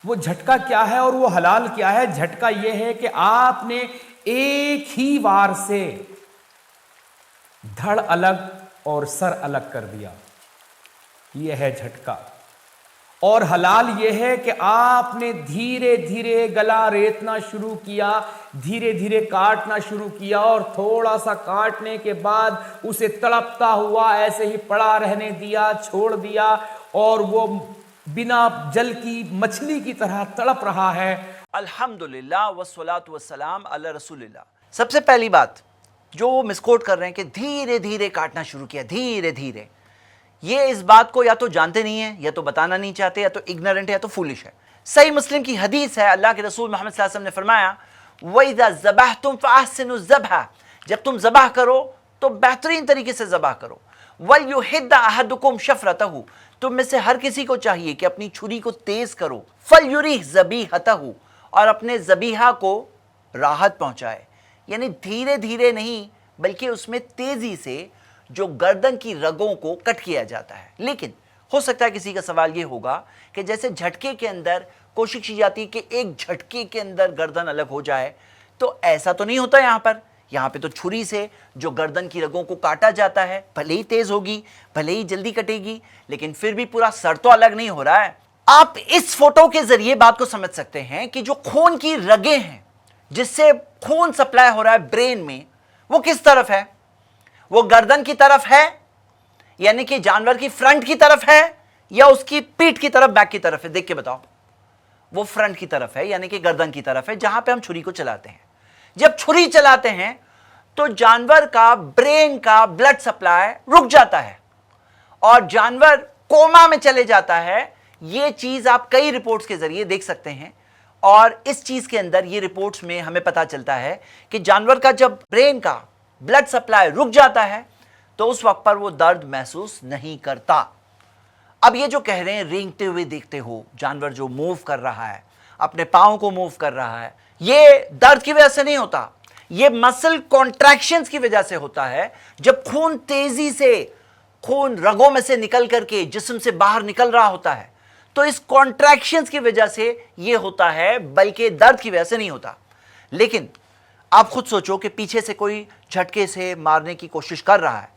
वो झटका क्या है और वो हलाल क्या है? झटका ये है कि आपने एक ही वार से धड़ अलग और सर अलग कर दिया, यह है झटका। और हलाल यह है कि आपने धीरे धीरे गला रेतना शुरू किया, धीरे धीरे काटना शुरू किया और थोड़ा सा काटने के बाद उसे तड़पता हुआ ऐसे ही पड़ा रहने दिया, छोड़ दिया, और वो बिना जल की मछली की तरह तड़प रहा है। अल्हम्दुलिल्लाह वस्सलातु वस्सलाम अला रसूलिल्लाह। सबसे पहली बात जो वो मिसकोट कर रहे हैं कि धीरे धीरे काटना शुरू किया, धीरे धीरे, ये इस बात को या तो जानते नहीं है, या तो बताना नहीं चाहते, या तो इग्नोरेंट है, या तो फूलिश है। सही मुस्लिम की हदीस है, अल्लाह के रसूल मोहम्मद सल्लल्लाहु अलैहि वसल्लम ने फरमाया, वइज़ा ज़बहतुम फ़अहसिनु ज़बह, जब तुम ज़बह करो तो बेहतरीन तरीके से ज़बह करो। वलयुहिद्द अहदुकुम शफ़रतहु, तुम में से हर किसी को चाहिए कि अपनी छुरी को तेज करो। फलयुरिह ज़बीहतहु, और अपने ज़बीहा को राहत पहुंचाए, यानी धीरे धीरे नहीं बल्कि उसमें तेजी से जो गर्दन की रगों को कट किया जाता है। लेकिन हो सकता है किसी का सवाल ये होगा कि जैसे झटके के अंदर कोशिश की जाती है कि एक झटके के अंदर गर्दन अलग हो जाए, तो ऐसा तो नहीं होता यहाँ पे तो छुरी से जो गर्दन की रगों को काटा जाता है, भले ही तेज होगी, भले ही जल्दी कटेगी, लेकिन फिर भी पूरा सर तो अलग नहीं हो रहा है। आप इस फोटो के जरिए बात को समझ सकते हैं कि जो खून की रगें हैं जिससे खून सप्लाई हो रहा है ब्रेन में, वो किस तरफ है? वो गर्दन की तरफ है, यानी कि जानवर की फ्रंट की तरफ है, या उसकी पीठ की तरफ, बैक की तरफ है? देख के बताओ। वो फ्रंट की तरफ है, यानी कि गर्दन की तरफ है, जहां पे हम छुरी को चलाते हैं। जब छुरी चलाते हैं तो जानवर का ब्रेन का ब्लड सप्लाई रुक जाता है और जानवर कोमा में चले जाता है। यह चीज आप कई रिपोर्ट्स के जरिए देख सकते हैं, और इस चीज के अंदर ये रिपोर्ट्स में हमें पता चलता है कि जानवर का जब ब्रेन का ब्लड सप्लाई रुक जाता है तो उस वक्त पर वो दर्द महसूस नहीं करता। अब ये जो कह रहे हैं रेंगते हुए देखते हो, जानवर जो मूव कर रहा है, अपने पांव को मूव कर रहा है, ये दर्द की वजह से नहीं होता, ये मसल कॉन्ट्रैक्शंस की वजह से होता है। जब खून तेजी से, खून रगों में से निकल करके जिस्म से बाहर निकल रहा होता है, तो इस कॉन्ट्रैक्शंस की वजह से ये होता है, बल्कि दर्द की वजह से नहीं होता। लेकिन आप खुद सोचो कि पीछे से कोई झटके से मारने की कोशिश कर रहा है,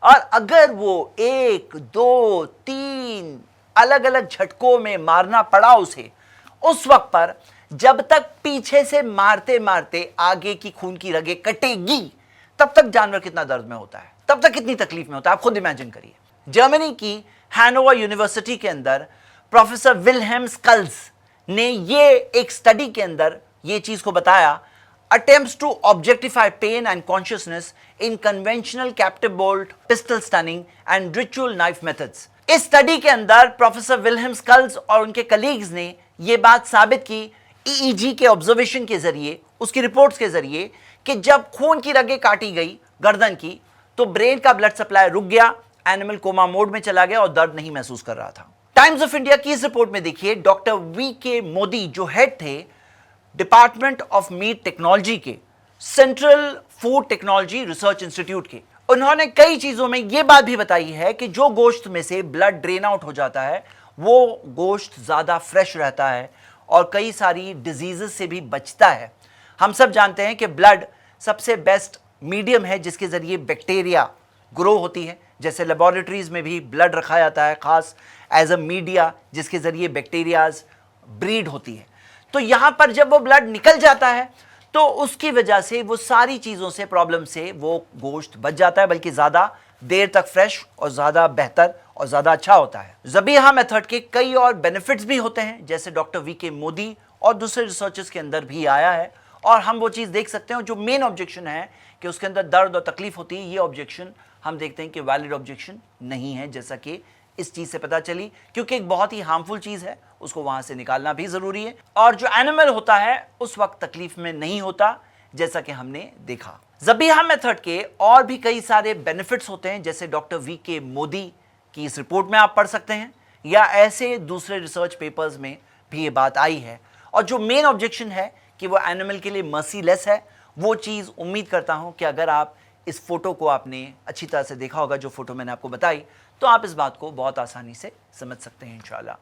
और अगर वो 1, 2, 3 अलग अलग झटकों में मारना पड़ा उसे, उस वक्त पर जब तक पीछे से मारते मारते आगे की खून की रगें कटेगी, तब तक जानवर कितना दर्द में होता है, तब तक कितनी तकलीफ में होता है, आप खुद इमेजिन करिए। जर्मनी की हैनोवर यूनिवर्सिटी के अंदर प्रोफेसर विल्हेम स्कल्स ने ये एक स्टडी के अंदर ये चीज को बताया, attempts to objectify pain and consciousness in conventional captive bolt, pistol stunning and ritual knife methods। इस स्टडी के अंदर प्रोफेसर विल्हेम स्कल्स और उनके कलीग्स ने यह बात साबित की ईईजी के ऑब्जर्वेशन के जरिए, उसकी रिपोर्ट्स के जरिए, कि जब खून की रगें काटी गई गर्दन की तो ब्रेन का ब्लड सप्लाई रुक गया, एनिमल कोमा मोड में चला गया और दर्द नहीं महसूस कर रहा था। टाइम्स ऑफ इंडिया की इस रिपोर्ट में देखिए, डॉक्टर वीके मोदी जो हेड थे डिपार्टमेंट ऑफ मीट टेक्नोलॉजी के, central food technology research institute के, उन्होंने कई चीजों में यह बात भी बताई है कि जो गोश्त में से ब्लड ड्रेन आउट हो जाता है वो गोश्त ज्यादा फ्रेश रहता है और कई सारी डिजीजेस से भी बचता है। हम सब जानते हैं कि ब्लड सबसे बेस्ट मीडियम है जिसके जरिए बैक्टीरिया ग्रो होती है। जैसे लेबोरेटरीज में भी ब्लड रखा जाता है खास एज अ मीडिया जिसके जरिए बैक्टीरियाज ब्रीड होती है। तो यहां पर जब वो ब्लड निकल जाता है तो उसकी वजह से वो सारी चीजों से, प्रॉब्लम से वो गोश्त बच जाता है, बल्कि ज्यादा देर तक फ्रेश और ज्यादा बेहतर और ज्यादा अच्छा होता है। ज़बीहा मेथड के कई और बेनिफिट्स भी होते हैं, जैसे डॉक्टर वीके मोदी और दूसरे रिसर्चर्स के अंदर भी आया है, और हम वो चीज देख सकते हैं। जो मेन ऑब्जेक्शन है कि उसके अंदर दर्द और तकलीफ होती है, ये ऑब्जेक्शन हम देखते हैं कि वैलिड ऑब्जेक्शन नहीं है, जैसा कि इस चीज से पता चली, क्योंकि एक बहुत ही हार्मफुल चीज है, उसको वहां से निकालना भी जरूरी है। और जो एनिमल होता है उस वक्त तकलीफ में नहीं होता, जैसा कि हमने देखा। ज़बीहा मेथड के और भी कई सारे बेनिफिट्स होते हैं, जैसे डॉक्टर वीके मोदी की इस रिपोर्ट में आप पढ़ सकते हैं, या ऐसे दूसरे रिसर्च पेपर्स में भी ये बात आई है। और जो मेन ऑब्जेक्शन है कि वो एनिमल के लिए मर्सीलेस है, वो चीज उम्मीद करता हूं कि अगर आप इस फोटो को आपने अच्छी तरह से देखा होगा, जो फोटो मैंने आपको बताई, तो आप इस बात को बहुत आसानी से समझ सकते हैं इंशाल्लाह।